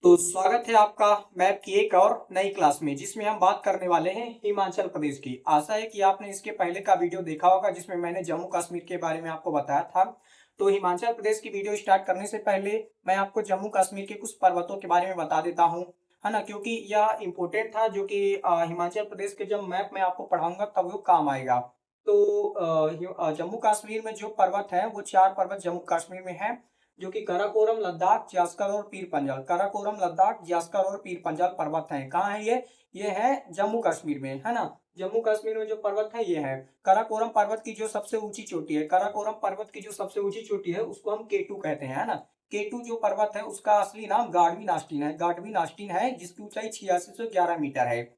तो स्वागत है आपका मैप की एक और नई क्लास में जिसमें हम बात करने वाले हैं हिमाचल प्रदेश की। आशा है कि आपने इसके पहले का वीडियो देखा होगा जिसमें मैंने जम्मू कश्मीर के बारे में आपको बताया था। तो हिमाचल प्रदेश की वीडियो स्टार्ट करने से पहले मैं आपको जम्मू कश्मीर के कुछ पर्वतों के बारे में बता देता हूँ, है ना, क्योंकि यह इम्पोर्टेंट था जो कि हिमाचल प्रदेश के जब मैप में आपको पढ़ाऊंगा तब वो काम आएगा। तो जम्मू कश्मीर में जो पर्वत है वो 4 पर्वत जम्मू कश्मीर में है, जो कि काराकोरम, लद्दाख, जास्कर और पीर पंजाल। काराकोरम, लद्दाख, जास्कर और पीर पंजाल पर्वत हैं। कहाँ है ये है जम्मू कश्मीर में, है ना। जम्मू कश्मीर में जो पर्वत है ये है काराकोरम पर्वत की जो सबसे ऊंची चोटी है। काराकोरम पर्वत की जो सबसे ऊंची चोटी है उसको हम केटू कहते हैं, है ना। केटू जो पर्वत है उसका असली नाम गाडवी नास्टिन है। गाडवी नास्टिन है जिसकी ऊंचाई 8611 मीटर है।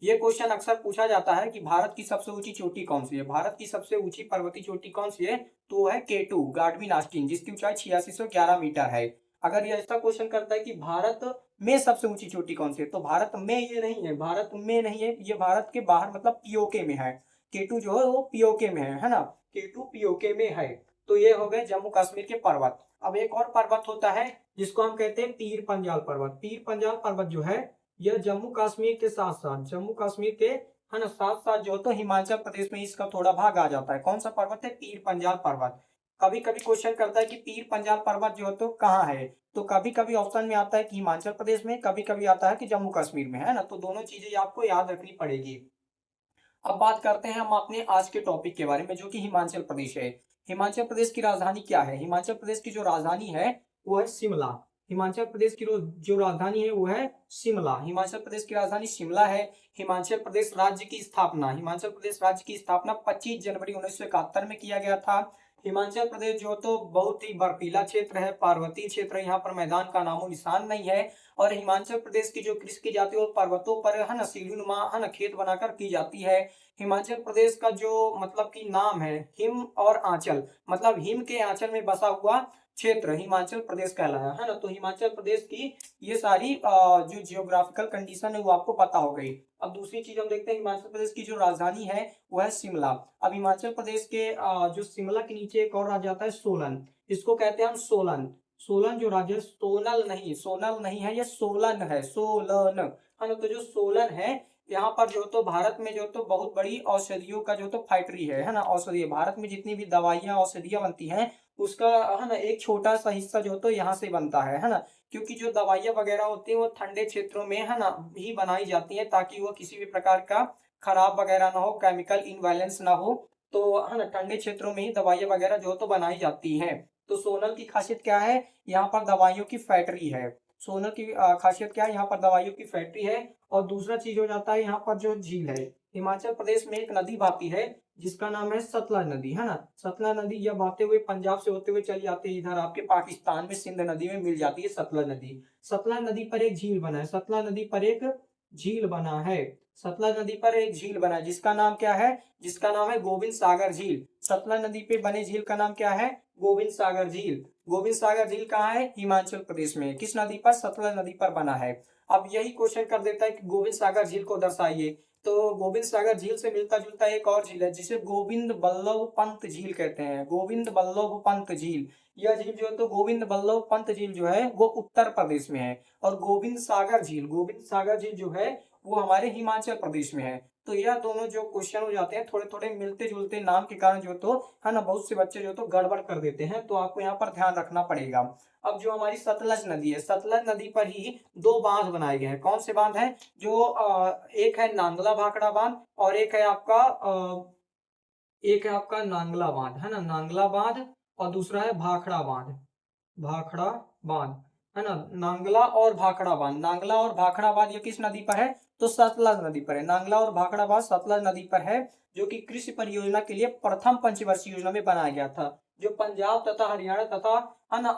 ये क्वेश्चन अक्सर पूछा जाता है कि भारत की सबसे ऊंची चोटी कौन सी है। भारत की सबसे ऊंची पर्वतीय चोटी कौन सी है, तो वो है केटू गाडविन आस्टीन, जिसकी ऊंचाई 8611 मीटर है। अगर ये ऐसा क्वेश्चन करता है कि भारत में सबसे ऊंची चोटी कौन सी है, तो भारत में ये नहीं है, भारत में नहीं है, ये भारत के बाहर मतलब पीओके में है। केटू जो है वो पीओके में है ना। केटू पीओके में है। तो ये हो गए जम्मू कश्मीर के पर्वत। अब एक और पर्वत होता है जिसको हम कहते हैं पीर पंजाल पर्वत। पीर पंजाल पर्वत जो है यह जम्मू कश्मीर के साथ साथ, जम्मू कश्मीर के, है ना, साथ साथ जो तो हिमाचल प्रदेश में इसका थोड़ा भाग आ जाता है। कौन सा पर्वत है, पीर पंजाल पर्वत। कभी कभी क्वेश्चन करता है कि पीर पंजाल पर्वत जो है तो कहाँ है, तो कभी कभी ऑप्शन में आता है कि हिमाचल प्रदेश में, कभी कभी आता है कि जम्मू कश्मीर में, है ना। तो दोनों चीजें आपको याद रखनी पड़ेगी। अब बात करते हैं हम अपने आज के टॉपिक के बारे में जो कि हिमाचल प्रदेश है। हिमाचल प्रदेश की राजधानी क्या है, हिमाचल प्रदेश की जो राजधानी है वो है शिमला। हिमाचल प्रदेश की जो राजधानी है वो है शिमला। हिमाचल प्रदेश की राजधानी शिमला है। हिमाचल प्रदेश राज्य की स्थापना, हिमाचल प्रदेश राज्य की स्थापना 25 जनवरी 1971 में किया गया था। हिमाचल प्रदेश जो तो बहुत ही बर्फीला क्षेत्र है, पार्वतीय क्षेत्र है, यहाँ पर मैदान का नामो निशान नहीं है। और हिमाचल प्रदेश की जो कृषि की जाती है वो पर्वतों पर, है ना, सीढ़ीनुमा, है ना, खेत बनाकर की जाती है। हिमाचल प्रदेश का जो मतलब कि नाम है हिम और आंचल, मतलब हिम के आंचल में बसा हुआ क्षेत्र हिमाचल प्रदेश कहलाया, है ना। तो हिमाचल प्रदेश की ये सारी जो जियोग्राफिकल कंडीशन है वो आपको पता हो गई। अब दूसरी चीज हम देखते हैं, हिमाचल प्रदेश की जो राजधानी है वो है शिमला। अब हिमाचल प्रदेश के जो शिमला के नीचे एक और राज्य आता है सोलन। इसको कहते हैं हम सोलन। सोलन जो राज्य है, सोनल नहीं, सोनल नहीं है, ये सोलन है, सोलन, है ना। तो जो सोलन है यहाँ पर जो तो भारत में जो तो बहुत बड़ी औषधियों का जो तो फैक्ट्री है ना। औषधि भारत में जितनी भी दवाइयाँ औषधियाँ बनती हैं उसका, है ना, एक छोटा सा हिस्सा जो तो यहाँ से बनता है ना। क्योंकि जो दवाइयाँ वगैरह होती है वो ठंडे क्षेत्रों में, है ना, ही बनाई जाती है ताकि वो किसी भी प्रकार का खराब वगैरह ना हो, केमिकल इनवैलेंस ना हो। तो, है ना, ठंडे क्षेत्रों में ही दवाइयाँ वगैरह जो तो बनाई जाती है। तो सोनल की खासियत क्या है, यहाँ पर दवाइयों की फैक्ट्री है। सोनल की खासियत क्या है, यहाँ पर दवाइयों की फैक्ट्री है। और दूसरा चीज हो जाता है यहाँ पर जो झील है। हिमाचल प्रदेश में एक नदी बहती है जिसका नाम है सतलज नदी, है ना। सतलज नदी यह बहते हुए पंजाब से होते हुए चली जाती है इधर आपके पाकिस्तान में सिंध नदी में मिल जाती है सतलज नदी। सतलज नदी पर एक झील बना है, सतलज नदी पर एक झील बना है। सतलज नदी पर एक झील बना है जिसका नाम क्या है, जिसका नाम है गोविंद सागर झील। सतलज नदी पे बने झील का नाम क्या है, गोविंद सागर झील। गोविंद सागर झील कहाँ है, हिमाचल प्रदेश में। किस नदी पर, सतलज नदी पर बना है। अब यही क्वेश्चन कर देता है कि गोविंद सागर झील को दर्शाइए। तो गोविंद सागर झील से मिलता जुलता एक और झील है जिसे गोविंद बल्लभ पंत झील कहते हैं। गोविंद बल्लभ पंत झील, यह झील जो है तो गोविंद बल्लभ पंत झील जो है वो उत्तर प्रदेश में है। और गोविंद सागर झील, गोविंद सागर झील जो है वो हमारे हिमाचल प्रदेश में है। तो यह दोनों जो क्वेश्चन हो जाते हैं थोड़े थोड़े मिलते जुलते नाम के कारण जो तो, है ना, बहुत से बच्चे जो तो गड़बड़ कर देते हैं। तो आपको यहाँ पर ध्यान रखना पड़ेगा। अब जो हमारी सतलज नदी है, सतलज नदी पर ही दो बांध बनाए गए हैं। कौन से बांध हैं, जो एक है नांगला भाखड़ा बांध और एक है आपका नांगला बांध, है ना, नांगला बांध। और दूसरा है भाखड़ा बांध, भाखड़ा बांध, है ना। नांगला और भाखड़ा बांध, नांगला और भाखड़ा बांध ये किस नदी पर है, तो सतलज नदी पर है। नांगला और भाखड़ा बांध सतलज नदी पर है, जो कि कृषि परियोजना के लिए प्रथम पंचवर्षीय योजना में बनाया गया था। जो पंजाब तथा हरियाणा तथा, है ना,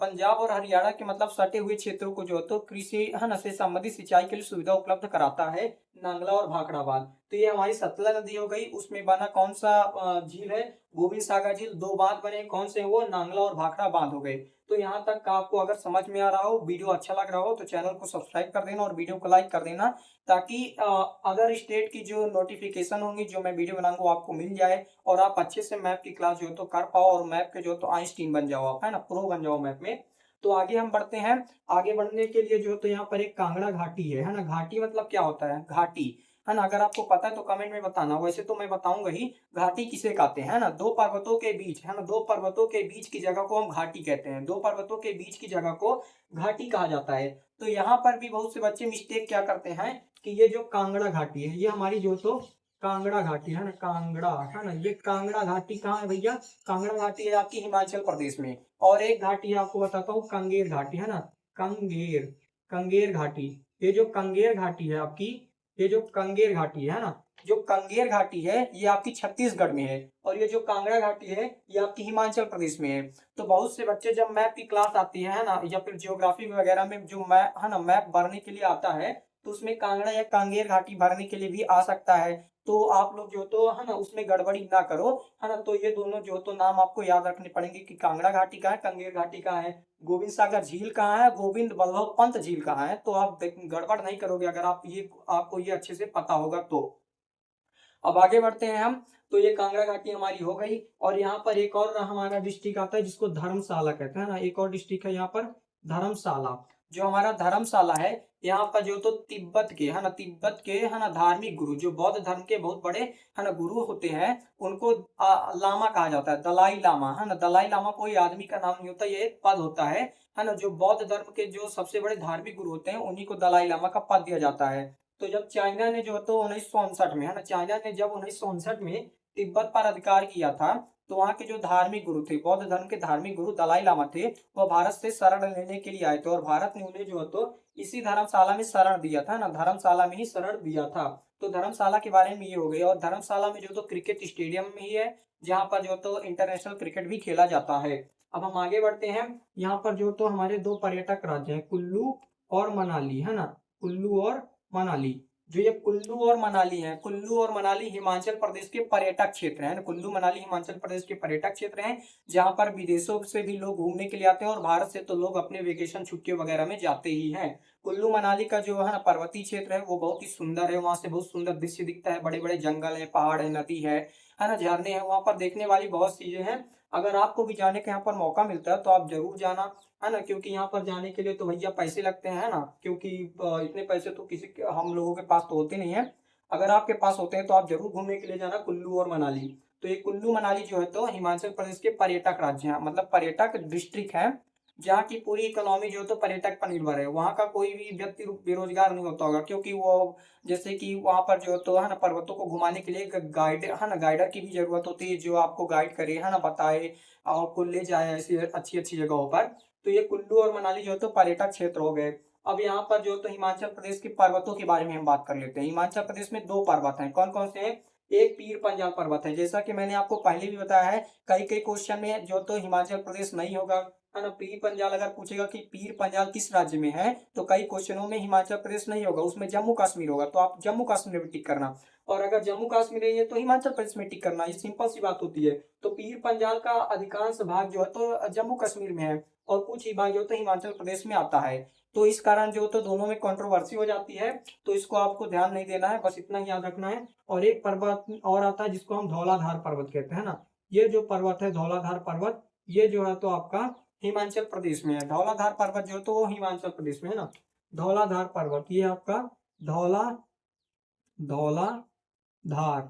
पंजाब और हरियाणा के मतलब सटे हुए क्षेत्रों को जो है तो कृषि, है ना, से संबंधित सिंचाई के लिए सुविधा उपलब्ध कराता है नांगला और भाखड़ा बांध। तो ये हमारी सतलज नदी हो गई, उसमें बना कौन सा झील है, गोविंद सागर झील। दो बांध बने, कौन से, वो नांगला और भाखड़ा बांध हो गए। तो यहाँ तक का आपको अगर समझ में आ रहा हो, वीडियो अच्छा लग रहा हो, तो चैनल को सब्सक्राइब कर देना और वीडियो को लाइक कर देना, ताकि अदर स्टेट की जो नोटिफिकेशन होंगी, जो मैं वीडियो बनाऊंगा, वो आपको मिल जाए और आप अच्छे से मैप की क्लास जो है तो कर पाओ और मैप के जो तो आइंस्टीन बन जाओ आप, है ना, प्रो बन जाओ मैप में। तो आगे हम बढ़ते हैं। आगे बढ़ने के लिए जो तो यहाँ पर एक कांगड़ा घाटी है ना। घाटी मतलब क्या होता है, घाटी है ना, अगर आपको पता है तो कमेंट में बताना, वैसे तो मैं बताऊंगा ही। घाटी किसे कहते हैं ना, दो पर्वतों के बीच है ना, दो पर्वतों के बीच की जगह को हम घाटी कहते हैं, दो पर्वतों के बीच की जगह को घाटी कहा जाता है। तो यहाँ पर भी बहुत से बच्चे मिस्टेक क्या करते हैं कि ये जो कांगड़ा घाटी है ये हमारी जो तो कांगड़ा घाटी है ना, कांगड़ा है ना, ये कांगड़ा घाटी कहाँ है भैया, कांगड़ा घाटी है आपकी हिमाचल प्रदेश में। और एक घाटी आपको बताता हूँ, कंगेर घाटी है ना, कंगेर, कंगेर घाटी। ये जो कंगेर घाटी है आपकी, ये जो कंगेर घाटी है ना, जो कंगेर घाटी है ये आपकी छत्तीसगढ़ में है, और ये जो कांगड़ा घाटी है ये आपकी हिमाचल प्रदेश में है। तो बहुत से बच्चे जब मैप की क्लास आती है ना, या फिर ज्योग्राफी वगैरह में जो मैप है ना, मैप भरने के लिए आता है, तो उसमें कांगड़ा या कांगेर घाटी भरने के लिए भी आ सकता है। तो आप लोग जो तो है ना उसमें गड़बड़ी ना करो, है ना। तो ये दोनों जो तो नाम आपको याद रखने पड़ेंगे कि कांगड़ा घाटी का है, कंगेर घाटी का है, गोविंद सागर झील कहाँ है, गोविंद बल्लभ पंत झील कहाँ है। तो आप गड़बड़ नहीं करोगे अगर आप ये आपको ये अच्छे से पता होगा तो। अब आगे बढ़ते हैं हम। तो ये कांगड़ा घाटी हमारी हो गई, और यहाँ पर एक और हमारा डिस्ट्रिक्ट आता है जिसको धर्मशाला कहते हैं ना, एक और डिस्ट्रिक्ट है यहाँ पर धर्मशाला। जो हमारा धर्मशाला है यहाँ पर जो तो तिब्बत के है ना, तिब्बत के है ना धार्मिक गुरु, जो बौद्ध धर्म के बहुत बड़े है ना गुरु होते हैं, उनको लामा कहा जाता है, दलाई लामा है ना। दलाई लामा कोई आदमी का नाम नहीं होता, ये एक पद होता है ना। जो बौद्ध धर्म के जो सबसे बड़े धार्मिक गुरु होते हैं उन्हीं को दलाई लामा का पद दिया जाता है। तो जब चाइना ने जो तो 1959 में है ना, चाइना ने जब 1959 में तिब्बत पर अधिकार किया था, तो वहाँ के जो धार्मिक गुरु थे, बौद्ध धर्म के धार्मिक गुरु दलाई लामा थे, वह भारत से शरण लेने के लिए आए थे, और भारत ने उन्हें जो है तो इसी धर्मशाला में शरण दिया था ना, धर्मशाला में ही शरण दिया था। तो धर्मशाला के बारे में ये हो गया। और धर्मशाला में जो तो क्रिकेट स्टेडियम में ही है जहाँ पर जो तो इंटरनेशनल क्रिकेट भी खेला जाता है। अब हम आगे बढ़ते हैं। यहाँ पर जो तो हमारे दो पर्यटक राज्य हैं, कुल्लू और मनाली है ना, कुल्लू और मनाली। जो ये कुल्लू और मनाली है, कुल्लू और मनाली हिमाचल प्रदेश के पर्यटक क्षेत्र हैं। कुल्लू मनाली हिमाचल प्रदेश के पर्यटक क्षेत्र हैं, जहां पर विदेशों से भी लोग घूमने के लिए आते हैं, और भारत से तो लोग अपने वेकेशन छुट्टियों वगैरह में जाते ही हैं। कुल्लू मनाली का जो है ना पर्वतीय क्षेत्र है वो बहुत ही सुंदर है, वहां से बहुत सुंदर दृश्य दिखता है, बड़े बड़े जंगल है, पहाड़ है, नदी है ना, झरने हैं, वहां पर देखने वाली बहुत चीजें हैं। अगर आपको भी जाने का यहाँ पर मौका मिलता है तो आप जरूर जाना, है ना, क्योंकि यहाँ पर जाने के लिए तो भैया पैसे लगते हैं ना, क्योंकि इतने पैसे तो किसी के हम लोगों के पास तो होते नहीं है। अगर आपके पास होते हैं तो आप जरूर घूमने के लिए जाना कुल्लू और मनाली। तो ये कुल्लू मनाली जो है तो हिमाचल प्रदेश के पर्यटक राज्य हैं, मतलब पर्यटक डिस्ट्रिक्ट है, जहाँ की पूरी इकोनॉमी जो है तो पर्यटक पर निर्भर है। वहाँ का कोई भी व्यक्ति बेरोजगार नहीं होता होगा, क्योंकि वो जैसे कि वहाँ पर जो तो है ना पर्वतों को घुमाने के लिए गाइड है ना, गाइडर की भी जरूरत होती है, जो आपको गाइड करे है ना, बताए और को ले जाए ऐसी अच्छी अच्छी जगहों पर। तो ये कुल्लू और मनाली जो है तो पर्यटक क्षेत्र हो गए। अब यहाँ पर जो तो हिमाचल प्रदेश के पर्वतों के बारे में हम बात कर लेते हैं। हिमाचल प्रदेश में दो पर्वत हैं, कौन कौन से हैं, एक पीर पंजाल पर्वत है, जैसा कि मैंने आपको पहले भी बताया है, कई कई क्वेश्चन में जो तो हिमाचल प्रदेश नहीं होगा, है ना। पीर पंजाल अगर पूछेगा कि पीर पंजाल किस राज्य में है, तो कई क्वेश्चनों में हिमाचल प्रदेश नहीं होगा, उसमें जम्मू कश्मीर होगा, तो आप जम्मू कश्मीर में टिक करना। और अगर जम्मू कश्मीर नहीं है तो हिमाचल प्रदेश में टिक करना, ये सिंपल सी बात होती है। तो पीर पंजाल का अधिकांश भाग जो है तो जम्मू कश्मीर में है, और कुछ ही भाग जो तो हिमाचल प्रदेश में आता है। तो इस कारण जो तो दोनों में कंट्रोवर्सी हो जाती है, तो इसको आपको ध्यान नहीं देना है, बस इतना ही याद रखना है। और एक पर्वत और आता है जिसको हम धौलाधार पर्वत कहते हैं ना, ये जो पर्वत है धौलाधार पर्वत, ये जो है तो आपका हिमाचल प्रदेश में है। धौलाधार पर्वत जो है तो वो हिमाचल प्रदेश में है ना, धौलाधार पर्वत ये आपका धौला धौलाधार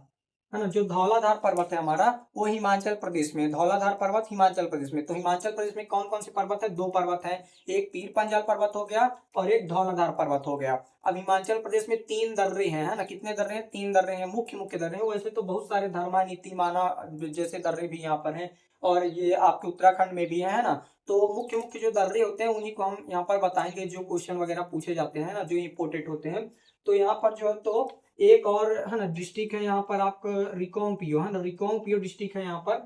है ना, जो धौलाधार पर्वत है हमारा वो हिमाचल प्रदेश में है। धौलाधार पर्वत हिमाचल प्रदेश में। तो हिमाचल प्रदेश में कौन कौन से पर्वत है, दो पर्वत है, एक पीर पंजाल पर्वत हो गया और एक धौलाधार पर्वत हो गया। अब हिमाचल प्रदेश में तीन दर्रे हैं, है ना, कितने दर्रे हैं, तीन दर्रे हैं, मुख्य मुख्य दर्रे हैं। वैसे तो बहुत सारे धर्मा नीति माना जैसे दर्रे भी यहाँ पर हैं, और ये आपके उत्तराखंड में भी है ना। तो मुख्य मुख्य जो दर्रे होते हैं उन्हीं को हम यहाँ पर बताएंगे, जो क्वेश्चन वगैरह पूछे जाते हैं ना, जो इंपोर्टेंट होते हैं। तो यहाँ पर जो है तो एक और है ना डिस्ट्रिक्ट है यहाँ पर आपका रिकांगपियो है ना, रिकांगपियो डिस्ट्रिक्ट है यहाँ पर,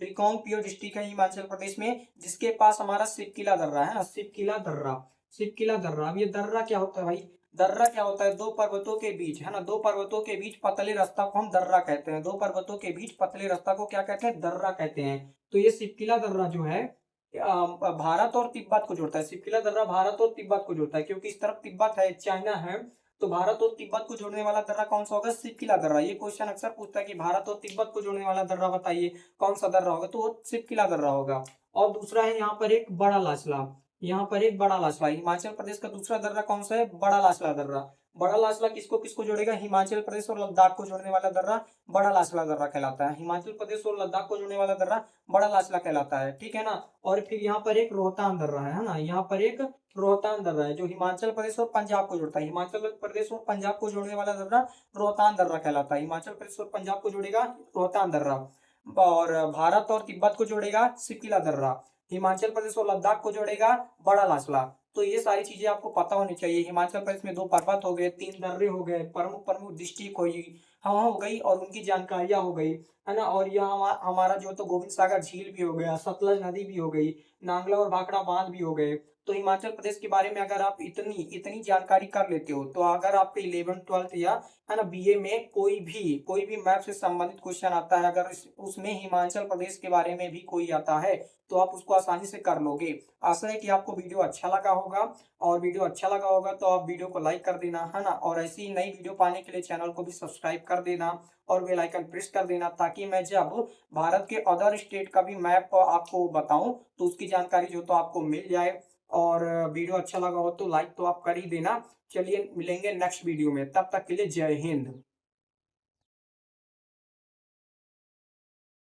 रिकांगपियो डिस्ट्रिक्ट है हिमाचल प्रदेश में, जिसके पास हमारा सिपकिला दर्रा है ना, सिपकिला दर्रा, सिपकिला दर्रा। अब ये दर्रा क्या होता है भाई, दर्रा क्या होता है, दो पर्वतों के बीच है ना, दो पर्वतों के बीच पतले रास्ता को हम दर्रा कहते हैं, दो पर्वतों के बीच पतले रास्ता को क्या कहते हैं, दर्रा कहते हैं। तो ये सिपकिला दर्रा जो है भारत और तिब्बत को जोड़ता है, सिपकिला दर्रा भारत और तिब्बत को जोड़ता है, क्योंकि इस तरफ तिब्बत है, चाइना है, तो भारत और तिब्बत को जोड़ने वाला दर्रा कौन सा होगा, सिपकिला दर्रा। ये क्वेश्चन अक्सर पूछता है कि भारत और तिब्बत को जोड़ने वाला दर्रा बताइए, कौन सा दर्रा होगा, तो वो सिपकिला दर्रा होगा। और दूसरा है यहाँ पर एक बड़ा लाचला, यहाँ पर एक बड़ा लासला। हिमाचल प्रदेश का दूसरा दर्रा कौन सा है? बड़ा लासला दर्रा। बड़ा लासला किसको किसको जोड़ेगा? हिमाचल प्रदेश और लद्दाख को जोड़ने वाला दर्रा बड़ा लासला दर्रा कहलाता है। हिमाचल प्रदेश और लद्दाख को जोड़ने वाला दर्रा बड़ा लासला कहलाता है, ठीक है ना। और फिर यहाँ पर एक रोहतांग दर्रा है ना, यहाँ पर एक रोहतांग दर्रा है जो हिमाचल प्रदेश और पंजाब को जोड़ता है। हिमाचल प्रदेश और पंजाब को जोड़ने वाला दर्रा रोहतांग दर्रा कहलाता है। हिमाचल प्रदेश और पंजाब को जोड़ेगा रोहतांग दर्रा। और भारत और तिब्बत को जोड़ेगा सिकिला दर्रा। हिमाचल प्रदेश और लद्दाख को जोड़ेगा बड़ा लासला। तो ये सारी चीजें आपको पता होनी चाहिए। हिमाचल प्रदेश में 2 पर्वत हो गए, 3 दर्रे हो गए, प्रमुख प्रमुख डिस्ट्रिक्ट हुई, हवा हो गई और उनकी जानकारियां हो गई, है ना। और यह हमारा जो तो गोविंद सागर झील भी हो गया, सतलज नदी भी हो गई, नांगला और भाखड़ा बांध भी हो गए। तो हिमाचल प्रदेश के बारे में अगर आप इतनी इतनी जानकारी कर लेते हो, तो अगर आपके 11th 12th या है ना बीए में कोई भी मैप से संबंधित क्वेश्चन आता है, अगर उसमें हिमाचल प्रदेश के बारे में भी कोई आता है, तो आप उसको आसानी से कर लोगे। आशा है कि आपको वीडियो अच्छा लगा होगा, और वीडियो अच्छा लगा होगा तो आप वीडियो को लाइक कर देना, है ना। और ऐसी ही नई वीडियो पाने के लिए चैनल को भी सब्सक्राइब कर देना और बेल आइकन प्रेस कर देना, ताकि मैं जब भारत के अदर स्टेट का भी मैप आपको बताऊं तो उसकी जानकारी जो तो आपको मिल जाए। और वीडियो अच्छा लगा हो तो लाइक तो आप कर ही देना। चलिए मिलेंगे नेक्स्ट वीडियो में, तब तक के लिए जय हिंद।